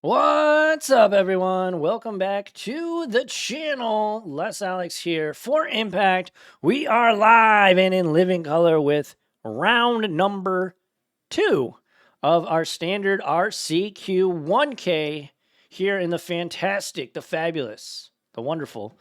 What's up, everyone? Welcome back to the channel. Les Alex here for Impact. We are live and in living color with round number 2 of our standard RCQ 1K here in the fantastic, the fabulous, the wonderful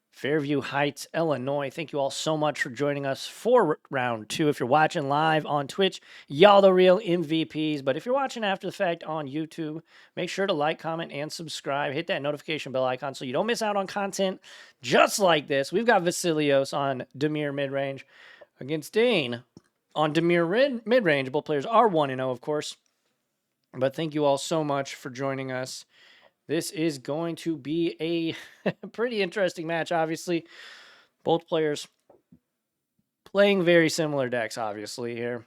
Fairview Heights, Illinois. Thank you all so much for joining us for round 2. If you're watching live on Twitch, y'all the real MVPs. But if you're watching after the fact on YouTube, make sure to like, comment, and subscribe. Hit that notification bell icon so you don't miss out on content just like this. We've got Vasilios on Dimir Midrange against Dayne on Dimir Midrange. Both players are 1-0, of course. But thank you all so much for joining us. This is going to be a pretty interesting match, obviously. Both players playing very similar decks, obviously, here.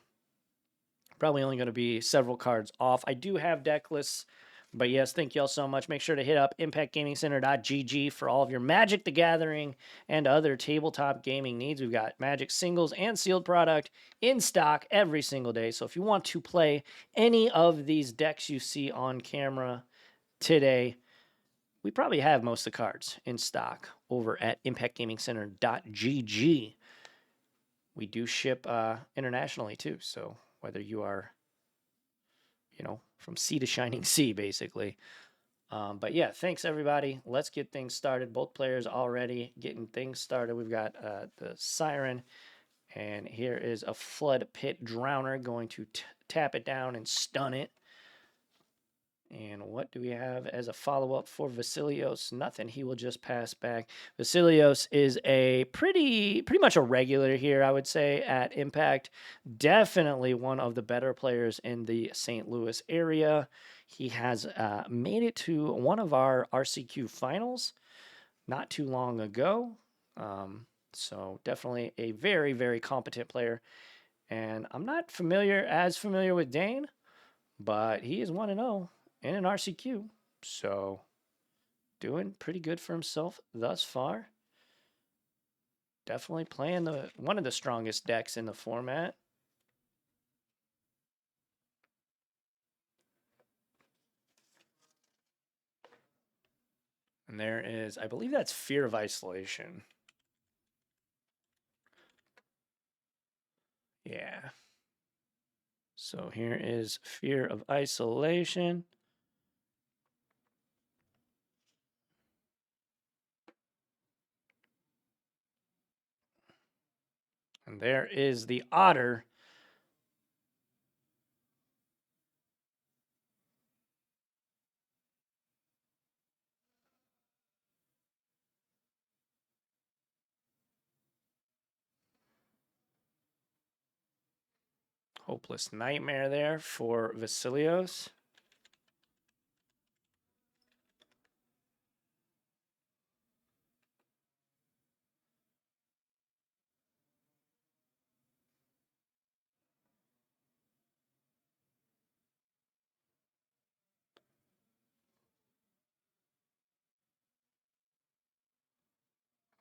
Probably only going to be several cards off. I do have deck lists, but yes, thank you all so much. Make sure to hit up impactgamingcenter.gg for all of your Magic the Gathering and other tabletop gaming needs. We've got Magic singles and sealed product in stock every single day. So if you want to play any of these decks you see on camera today, we probably have most of the cards in stock over at impactgamingcenter.gg. We do ship internationally too, so whether you are, from sea to shining sea, basically. But yeah, thanks everybody. Let's get things started. Both players already getting things started. We've got the Siren, and here is a Flood Pit Drowner going to tap it down and stun it. And what do we have as a follow-up for Vasilios? Nothing. He will just pass back. Vasilios is a pretty much a regular here, I would say, at Impact. Definitely one of the better players in the St. Louis area. He has made it to one of our RCQ finals not too long ago. So definitely a very, very competent player. And I'm not as familiar with Dayne, but he is 1-0. in an RCQ. So doing pretty good for himself thus far. Definitely playing one of the strongest decks in the format. And there is, I believe that's Fear of Isolation. Yeah. So here is Fear of Isolation. And there is the Otter. Hopeless Nightmare there for Vasilios.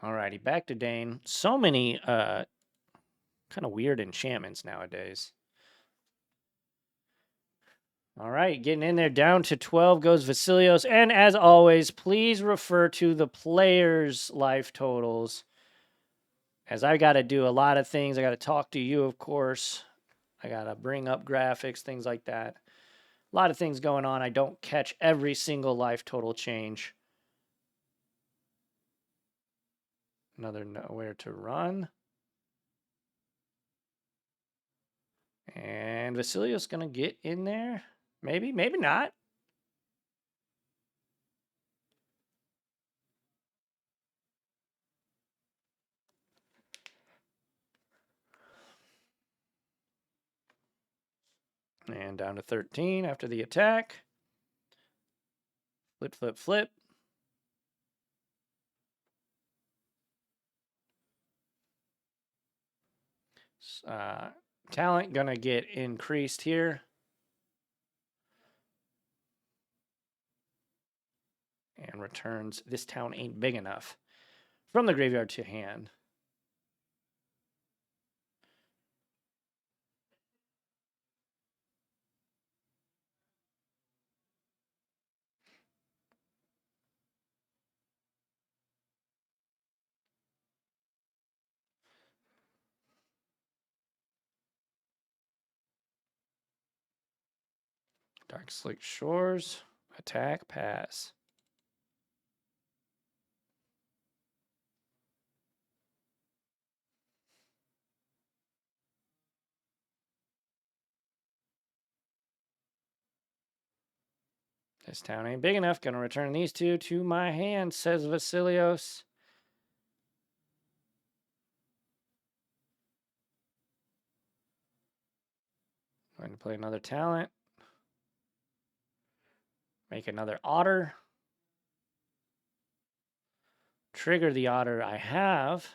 Alrighty, back to Dayne. So many kind of weird enchantments nowadays. All right, getting in there, down to 12 goes Vasilios. And as always, please refer to the players' life totals, as I got to do a lot of things. I got to talk to you, of course. I got to bring up graphics, things like that. A lot of things going on. I don't catch every single life total change. Another Nowhere to Run. And Vasilios going to get in there. Maybe, maybe not. And down to 13 after the attack. Flip, flip, flip. Talent going to get increased here. And returns This Town Ain't Big Enough from the graveyard to hand. Dark Slick Shores. Attack, pass. This town ain't big enough. Gonna return these two to my hand, says Vasilios. Going to play another talent. Make another otter. Trigger the otter I have.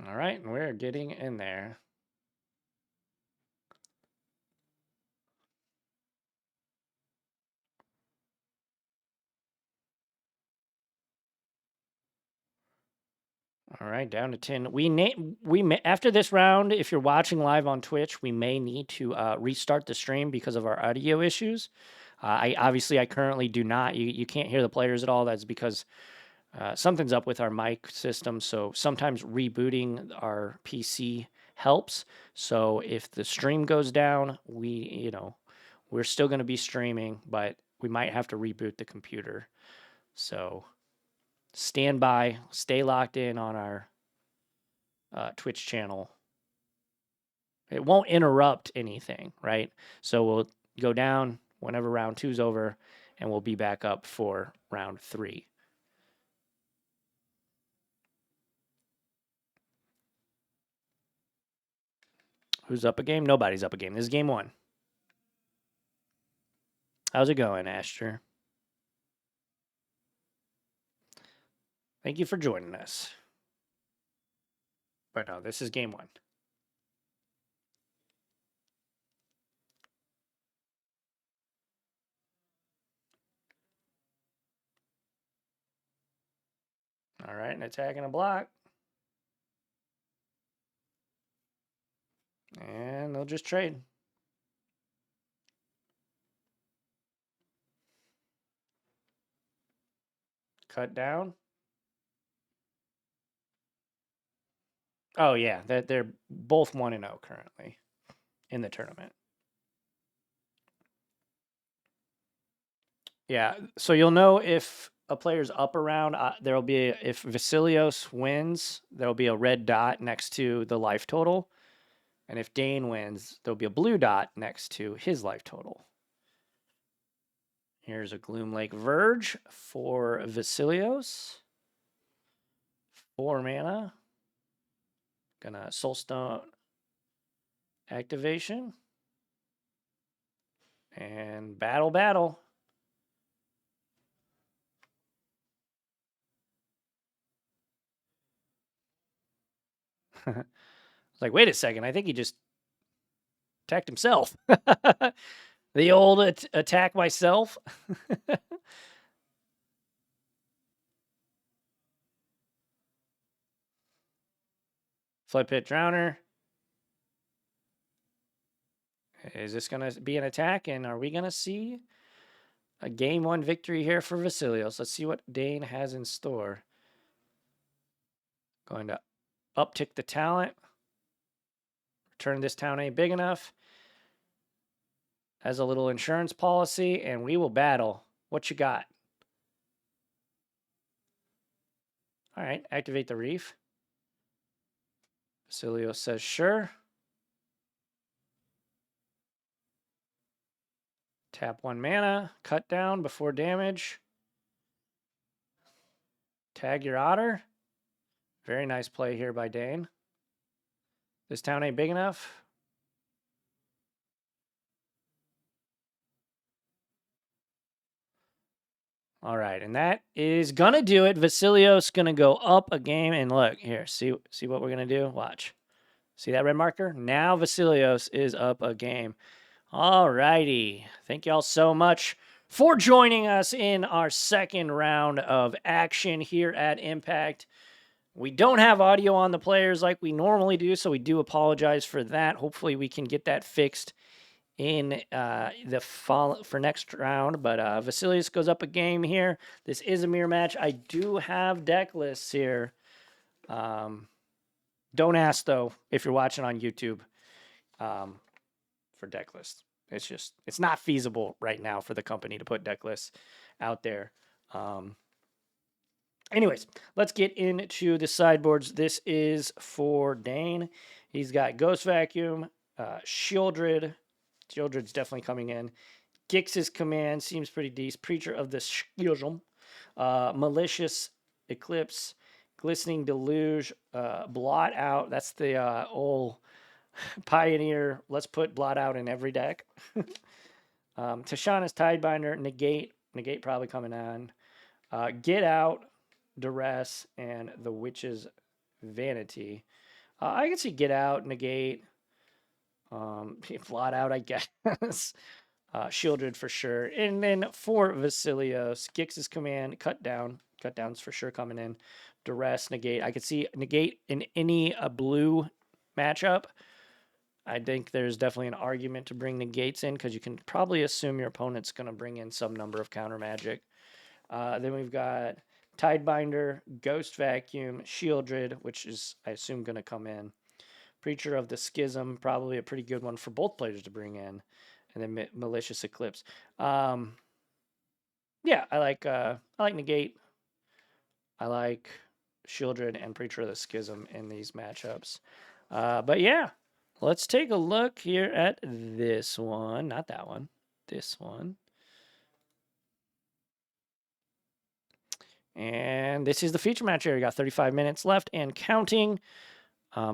All right, and we're getting in there. All right, down to 10. After this round, if you're watching live on Twitch, we may need to restart the stream because of our audio issues. I currently do not. You can't hear the players at all. That's because something's up with our mic system. So sometimes rebooting our PC helps. So if the stream goes down, we're still going to be streaming, but we might have to reboot the computer. So stand by, stay locked in on our Twitch channel. It won't interrupt anything, right? So we'll go down whenever round 2's over, and we'll be back up for round 3. Who's up a game? Nobody's up a game. This is game 1. How's it going, Asher? Thank you for joining us. But no, this is game 1. All right, an attack and a block. And they'll just trade. Cut down. Oh, yeah, they're both 1-0 currently in the tournament. Yeah, so you'll know if a player's up around, there'll be, if Vasilios wins, there'll be a red dot next to the life total. And if Dayne wins, there'll be a blue dot next to his life total. Here's a Gloom Lake Verge for Vasilios. 4 mana. Gonna Soulstone activation. And battle. It's like, wait a second, I think he just attacked himself. The old attack myself. Flood Pit Drowner. Is this going to be an attack? And are we going to see a game 1 victory here for Vasilios? Let's see what Dayne has in store. Going to uptick the talent. Return this town ain't big enough. Has a little insurance policy, and we will battle. What you got? All right, activate the reef. Vasilios says sure. Tap 1 mana, cut down before damage. Tag your otter. Very nice play here by Dayne. This town ain't big enough. All right, and that is going to do it. Vasilios going to go up a game. And look, here, see what we're going to do? Watch. See that red marker? Now Vasilios is up a game. All righty. Thank y'all so much for joining us in our second round of action here at Impact. We don't have audio on the players like we normally do, so we do apologize for that. Hopefully we can get that fixed in the fall for next round. But Vasilios goes up a game here. This is a mirror match. I do have deck lists here. Don't ask though if you're watching on YouTube for deck lists. It's not feasible right now for the company to put deck lists out there. Anyways, let's get into the sideboards. This is for Dayne. He's got Ghost Vacuum, Shieldred. Shieldred's definitely coming in. Gix's Command seems pretty decent. Preacher of the Schism. Malicious Eclipse. Glistening Deluge. Blot Out. That's the old Pioneer. Let's put Blot Out in every deck. Tashana's Tidebinder. Negate. Negate probably coming on. Get Out. Duress, and the Witch's Vanity. I can see Get Out, Negate, Blot Out, I guess. Shieldred for sure. And then for Vasilios, Gix's Command, Cut Down. Cut Down's for sure coming in. Duress, Negate. I could see Negate in any blue matchup. I think there's definitely an argument to bring Negates in because you can probably assume your opponent's going to bring in some number of counter magic. Then we've got Tidebinder, Ghost Vacuum, Shieldred, which is, I assume, going to come in. Preacher of the Schism, probably a pretty good one for both players to bring in. And then Malicious Eclipse. Yeah, I like Negate. I like Shieldred and Preacher of the Schism in these matchups. But yeah, let's take a look here at this one. Not that one. This one. And this is the feature match area. We got 35 minutes left and counting.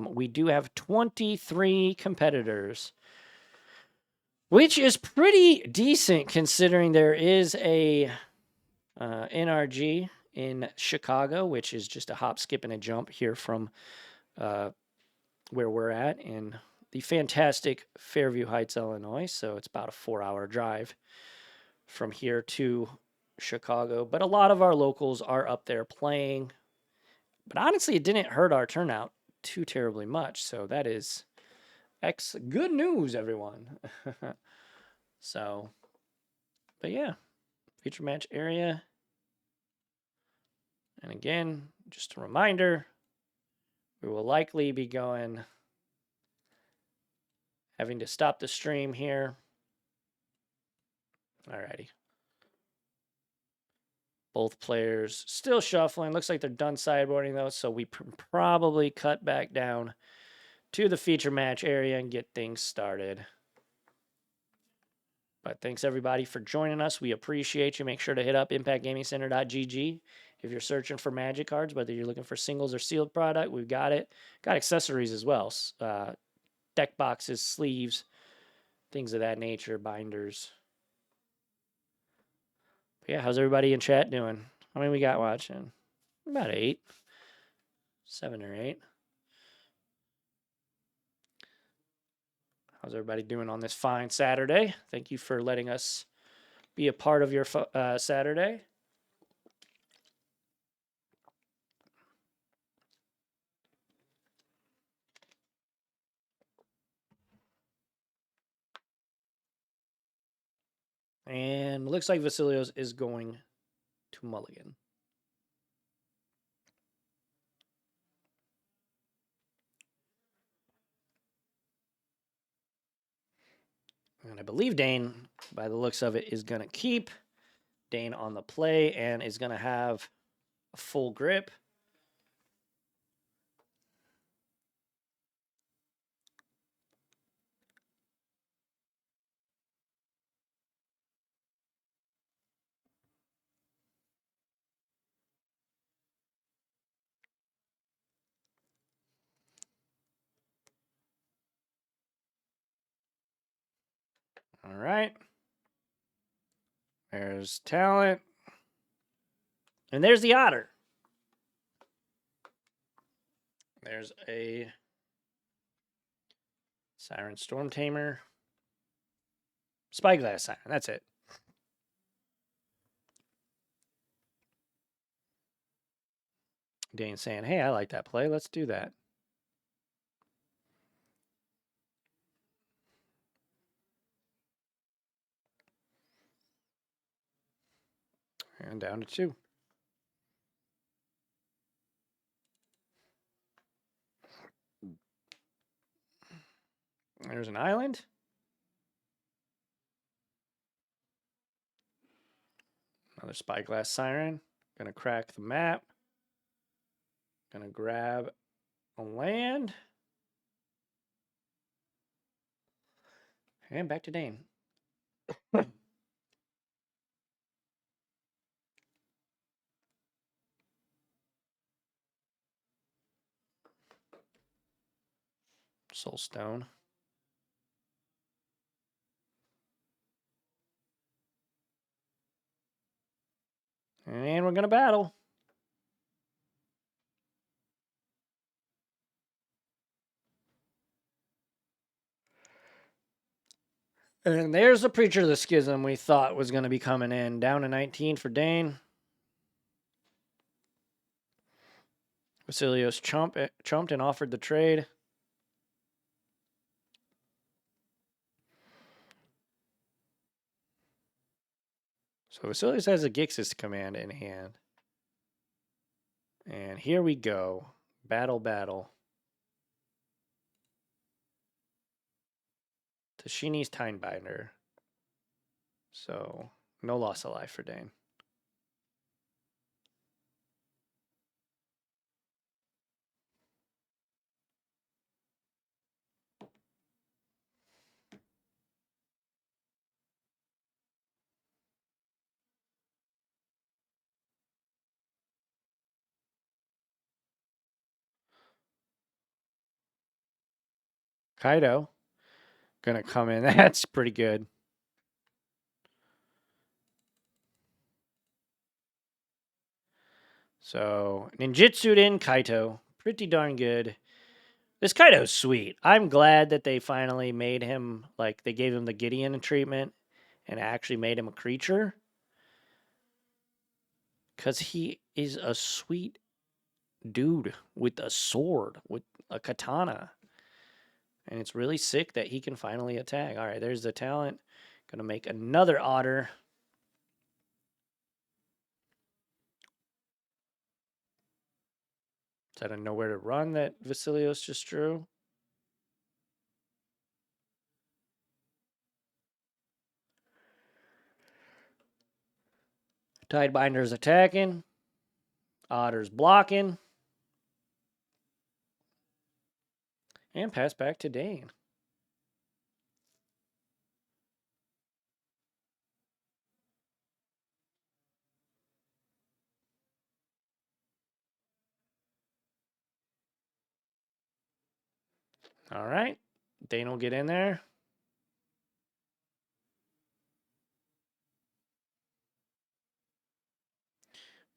We do have 23 competitors, which is pretty decent considering there is a NRG in Chicago, which is just a hop, skip, and a jump here from where we're at in the fantastic Fairview Heights, Illinois. So it's about a 4-hour drive from here to Chicago, but a lot of our locals are up there playing. But honestly, it didn't hurt our turnout too terribly much, so that is good news, everyone. So, but yeah, feature match area. And again, just a reminder, we will likely be having to stop the stream here. Alrighty. Both players still shuffling. Looks like they're done sideboarding, though, so we probably cut back down to the feature match area and get things started. But thanks, everybody, for joining us. We appreciate you. Make sure to hit up impactgamingcenter.gg if you're searching for Magic cards, whether you're looking for singles or sealed product. We've got it. Got accessories as well. Deck boxes, sleeves, things of that nature, binders. But yeah, how's everybody in chat doing? How many we got watching? About 8. 7 or 8. How's everybody doing on this fine Saturday? Thank you for letting us be a part of your Saturday. And looks like Vasilios is going to mulligan. And I believe Dayne, by the looks of it, is going to keep. Dayne on the play and is going to have a full grip. All right. There's talent. And there's the otter. There's a Siren Storm Tamer. Spyglass Siren. That's it. Dayne saying, hey, I like that play. Let's do that. And down to 2. There's an island. Another spyglass siren. Gonna crack the map. Gonna grab a land. And back to Dayne. Soulstone. And we're gonna battle. And there's the Preacher of the Schism we thought was going to be coming in. Down to 19 for Dayne. Vasilios chumped and offered the trade. So Vasilios has a Gixis command in hand. And here we go. Battle, battle. Tashini's Timebinder. So, no loss of life for Dayne. Kaido. Gonna come in. That's pretty good. So, Ninjutsu'd in Kaito. Pretty darn good. This Kaido's sweet. I'm glad that they finally made him, like, they gave him the Gideon treatment and actually made him a creature. Because he is a sweet dude with a sword, with a katana. And it's really sick that he can finally attack. All right, there's the talent. Gonna make another otter. Is that a nowhere to run that Vasilios just drew? Tidebinder's attacking. Otter's blocking. And pass back to Dayne. All right. Dayne will get in there.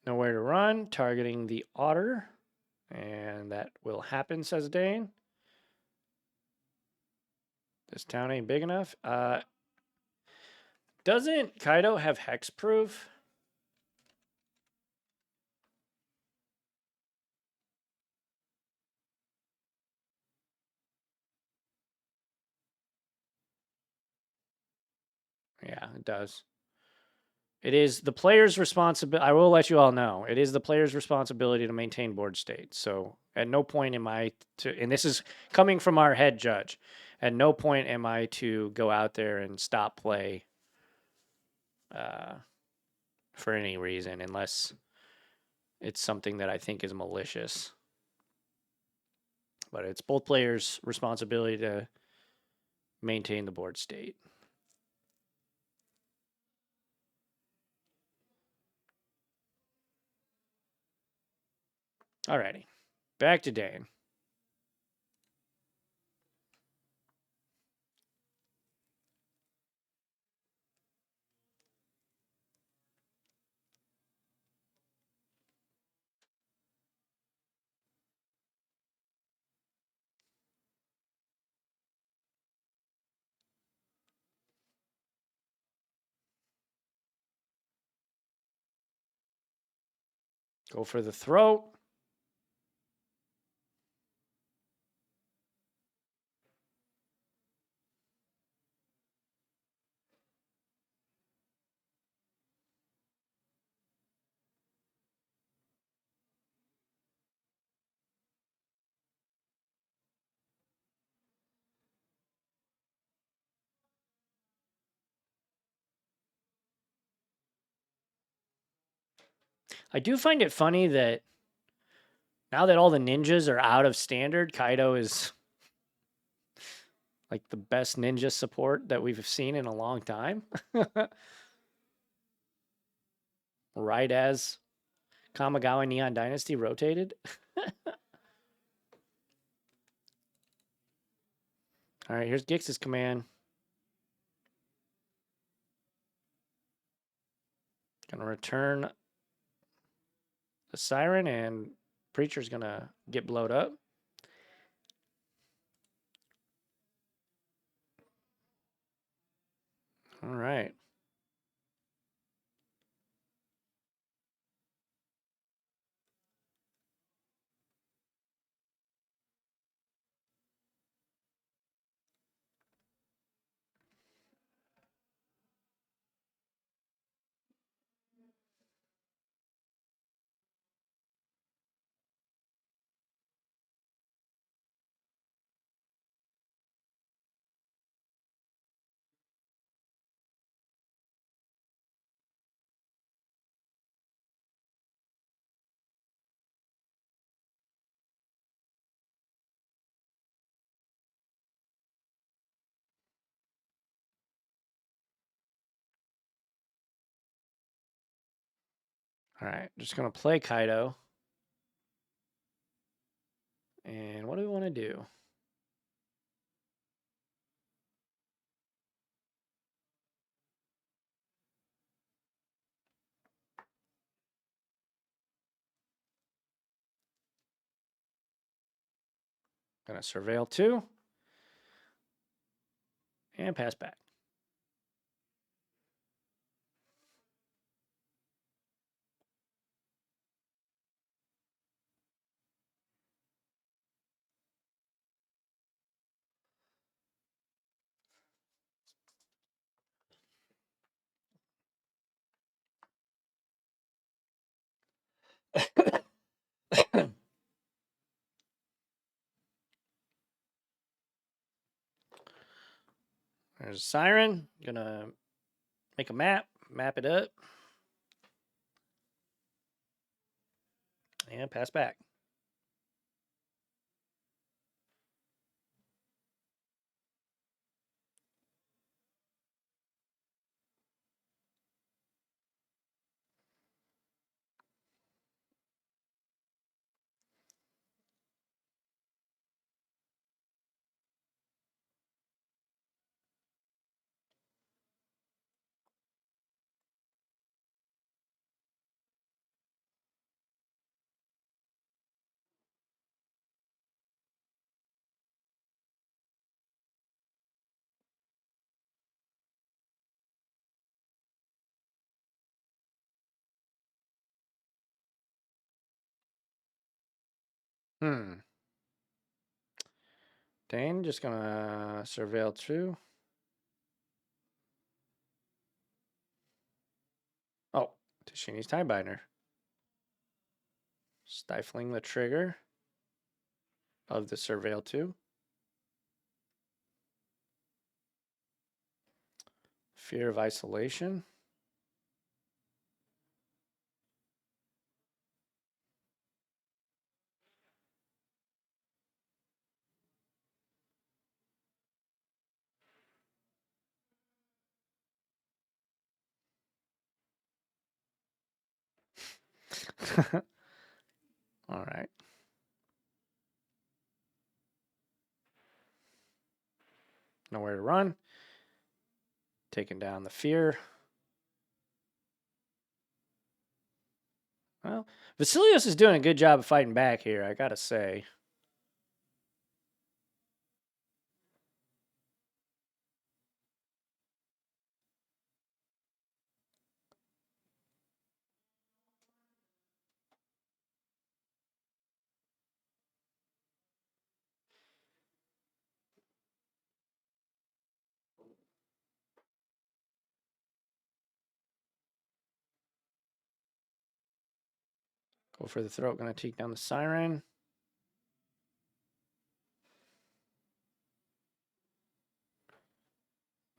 Nowhere to run. Targeting the otter. And that will happen, says Dayne. This town ain't big enough. Doesn't Kaido have hexproof? Yeah, it does. It is the player's responsibility. I will let you all know. It is the player's responsibility to maintain board state. So at no point am I to, and this is coming from our head judge, at no point am I to go out there and stop play for any reason, unless it's something that I think is malicious. But it's both players' responsibility to maintain the board state. Alrighty, back to Dayne. Go for the throat. I do find it funny that now that all the ninjas are out of standard, Kaido is like the best ninja support that we've seen in a long time. Right as Kamigawa Neon Dynasty rotated. All right, here's Gix's command. Gonna return the siren, and Preacher's gonna get blowed up. All right. All right, just gonna play Kaido. And what do we want to do? Gonna surveil 2. And pass back. There's a siren. Gonna make a map it up, and pass back. Dayne just gonna surveil 2. Oh, Tashini's tie binder. Stifling the trigger of the surveil 2. Fear of isolation. All right. Nowhere to run. Taking down the fear. Well, Vasilios is doing a good job of fighting back here, I gotta say. Go for the throat. Gonna take down the siren.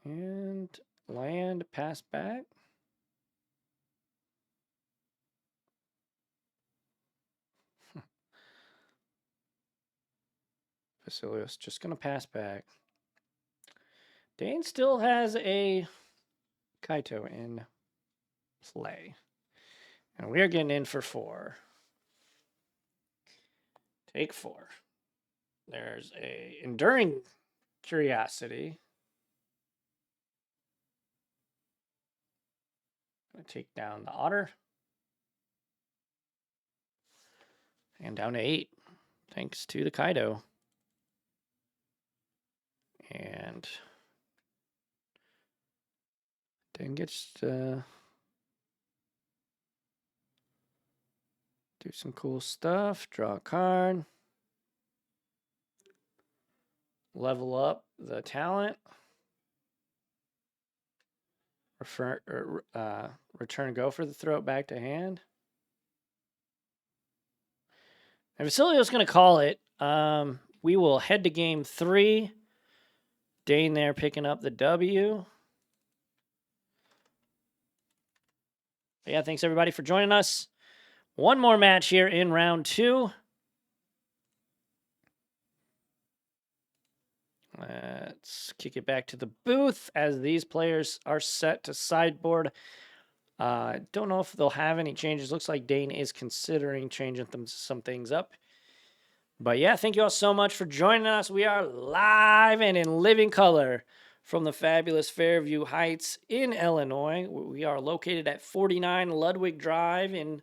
And land, pass back. Vasilios just going to pass back. Dayne still has a Kaito in play. And we are getting in for 4. Take 4. There's a Enduring Curiosity. Gonna take down the Otter. And down to 8. Thanks to the Kaido. And Dayne gets to do some cool stuff. Draw a card. Level up the talent. Return go for the throat back to hand. And Vasilios going to call it. We will head to game 3. Dayne there picking up the W. But yeah, thanks everybody for joining us. One more match here in round 2. Let's kick it back to the booth as these players are set to sideboard. Don't know if they'll have any changes. Looks like Dayne is considering changing some things up. But yeah, thank you all so much for joining us. We are live and in living color from the fabulous Fairview Heights in Illinois. We are located at 49 Ludwig Drive in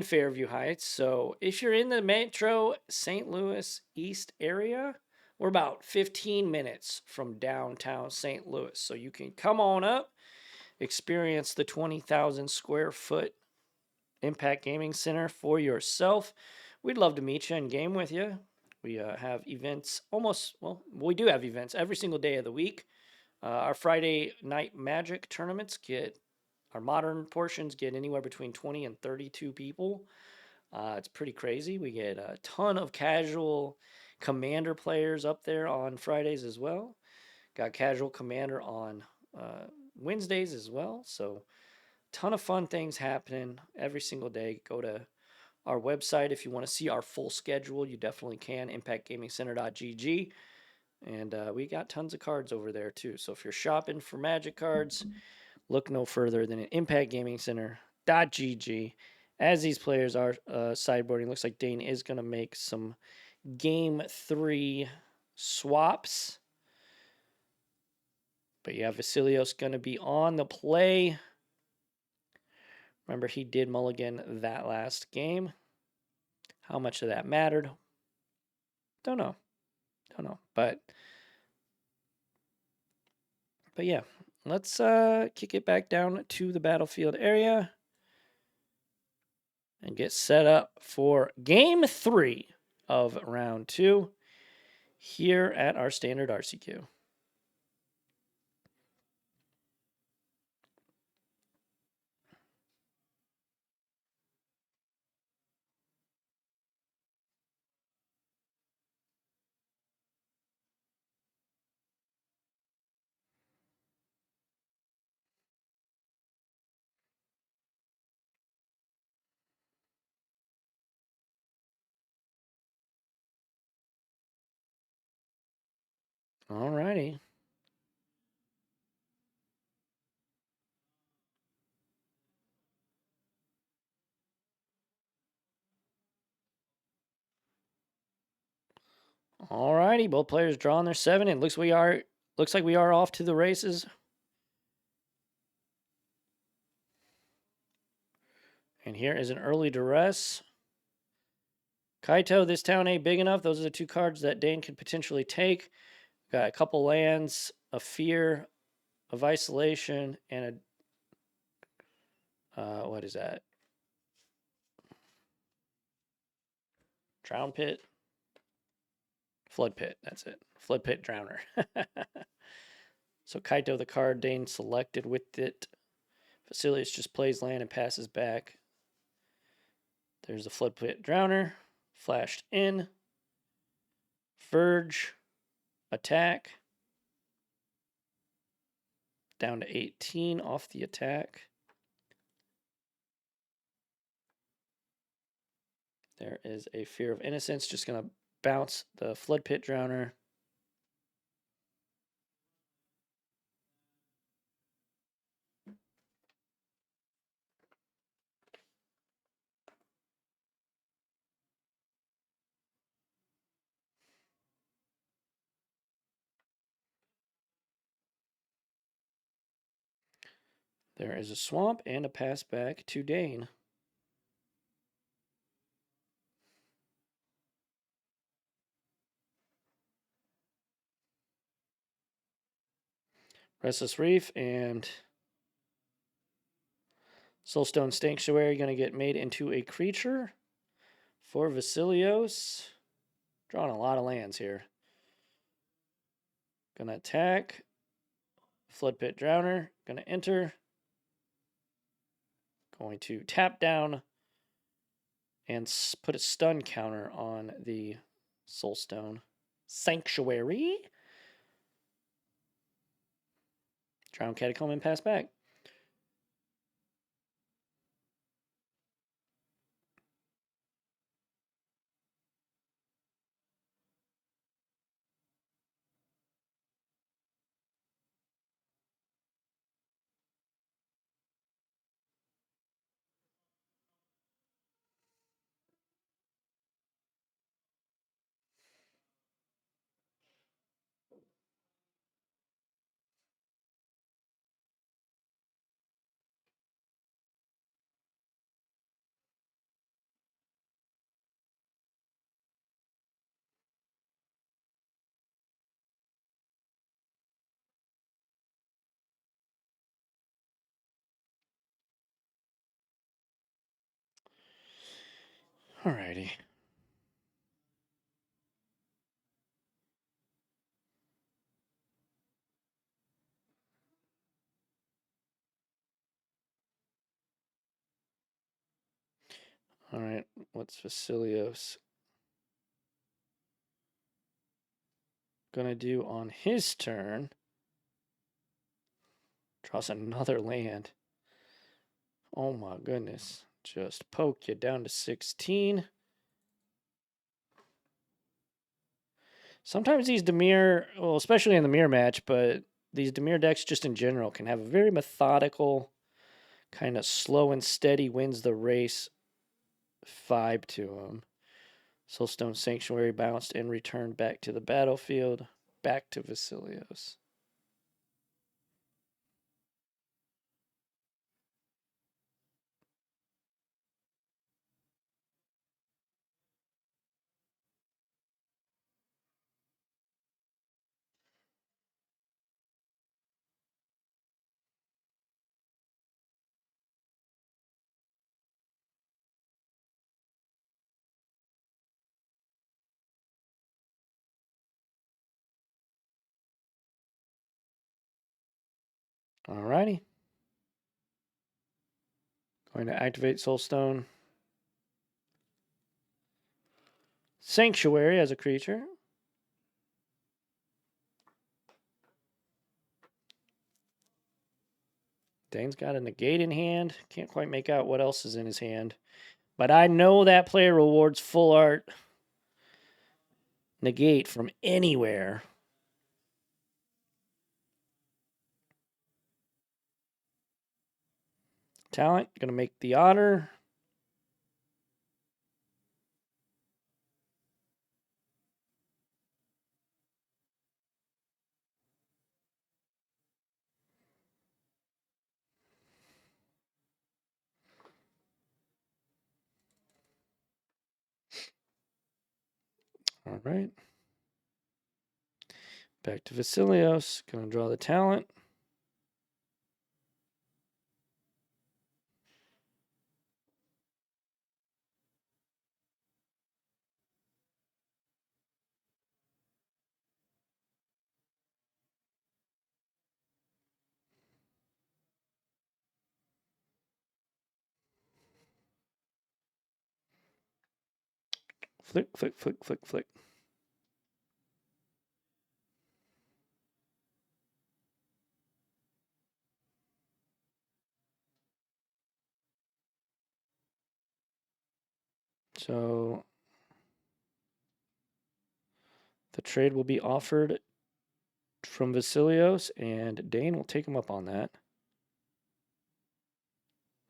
Fairview Heights. So if you're in the Metro St. Louis East area, we're about 15 minutes from downtown St. Louis. So you can come on up, experience the 20,000 square foot Impact Gaming Center for yourself. We'd love to meet you and game with you. We have events we do have events every single day of the week. Our Friday night Magic tournaments our modern portions get anywhere between 20 and 32 people. It's pretty crazy. We get a ton of casual Commander players up there on Fridays as well. Got casual Commander on Wednesdays as well. So ton of fun things happening every single day. Go to our website if you want to see our full schedule. You definitely can, impactgamingcenter.gg. And we got tons of cards over there too. So if you're shopping for Magic cards, look no further than at impactgamingcenter.gg. As these players are sideboarding, looks like Dayne is going to make some game 3 swaps. But yeah, Vasilios going to be on the play. Remember, he did mulligan that last game. How much of that mattered? Don't know. But yeah, let's kick it back down to the battlefield area and get set up for game 3 of round 2 here at our Standard RCQ. All righty. All righty. Both players drawing their 7. It looks like we are off to the races. And here is an early duress. Kaito, this town ain't big enough. Those are the 2 cards that Dayne could potentially take. Got a couple lands, a Fear, of Isolation, and a what is that? Drown Pit? Flood Pit, that's it. Flood Pit Drowner. So Kaito, the card Dayne selected with it. Vasilios just plays land and passes back. There's the Flood Pit Drowner. Flashed in. Verge. Attack. Down to 18 off the attack. There is a Fear of Innocence. Just going to bounce the Flood Pit Drowner. There is a swamp and a pass back to Dayne. Restless Reef and Soulstone Sanctuary going to get made into a creature for Vasilios. Drawing a lot of lands here. Going to attack. Flood Pit Drowner. Going to enter. Going to tap down and put a stun counter on the Soulstone Sanctuary. Drown Catacomb and pass back. Alrighty. Alright, what's Vasilios gonna do on his turn? Draws another land. Oh my goodness. Just poke you down to 16. Sometimes these Dimir, well, especially in the mirror match, but these Dimir decks just in general can have a very methodical, kind of slow and steady wins the race vibe to them. Soulstone Sanctuary bounced and returned back to the battlefield. Back to Vasilios. Alrighty. Going to activate Soulstone Sanctuary as a creature. Dayne's got a negate in hand. Can't quite make out what else is in his hand. But I know that player rewards full art negate from anywhere. Talent, gonna make the otter. All right. Back to Vasilios. Gonna draw the talent. Flick, flick, flick, flick, flick. So The trade will be offered from Vasilios, and Dayne will take him up on that.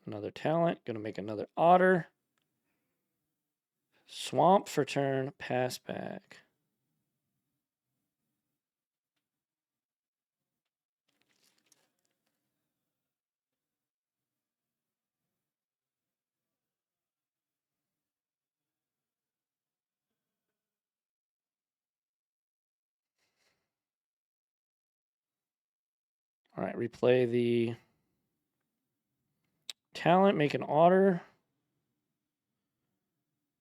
Another talent. Going to make another otter. Swamp for turn. Pass back. All right, replay the talent, make an otter.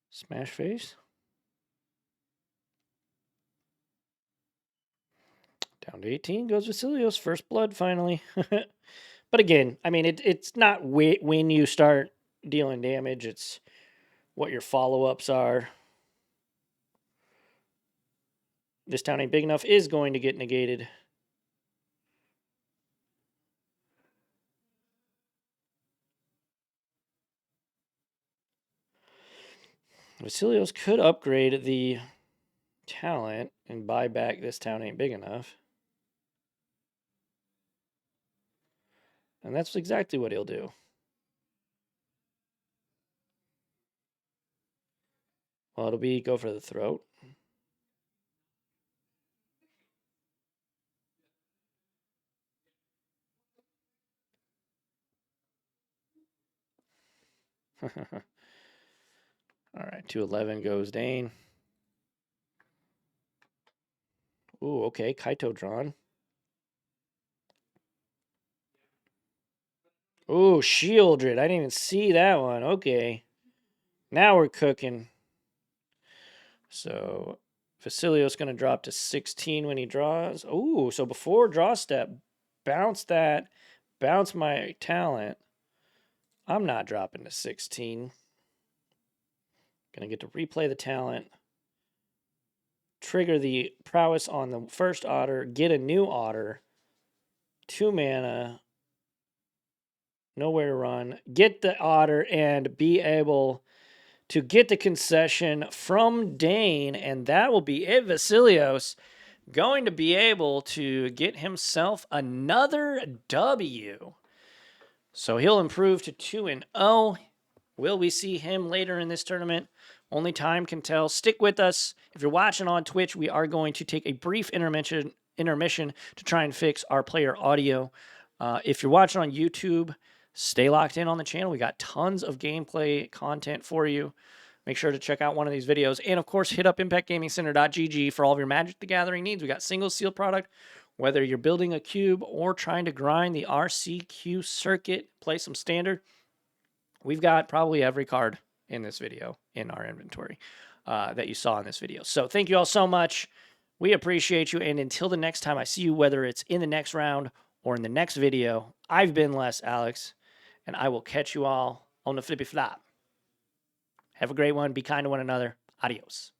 Smash face. Down to 18 goes Vasilios. First blood, finally. But again, I mean, it's not when you start dealing damage. It's what your follow-ups are. This town ain't big enough is going to get negated. Vasilios could upgrade the talent and buy back this town ain't big enough. And that's exactly what he'll do. Well, it'll be go for the throat. All right, 211 goes Dayne. Ooh, okay, Kaito drawn. Ooh, Shieldred. I didn't even see that one. Okay. Now we're cooking. So Vasilios going to drop to 16 when he draws. Ooh, so before draw step, bounce that, bounce my talent. I'm not dropping to 16. Going to get to replay the talent, trigger the prowess on the first otter, get a new otter, 2 mana, nowhere to run, get the otter, and be able to get the concession from Dayne, and that will be it. Vasilios going to be able to get himself another W. So he'll improve to 2-0. Will we see him later in this tournament? Only time can tell. Stick with us. If you're watching on Twitch, we are going to take a brief intermission to try and fix our player audio. If you're watching on YouTube, stay locked in on the channel. We got tons of gameplay content for you. Make sure to check out one of these videos. And, of course, hit up impactgamingcenter.gg for all of your Magic the Gathering needs. We got single seal product. Whether you're building a cube or trying to grind the RCQ circuit, play some Standard, we've got probably every card in this video in our inventory that you saw in this video. So thank you all so much. We appreciate you. And until the next time I see you, whether it's in the next round or in the next video, I've been Les Alex, and I will catch you all on the flippy flop. Have a great one. Be kind to one another. Adios.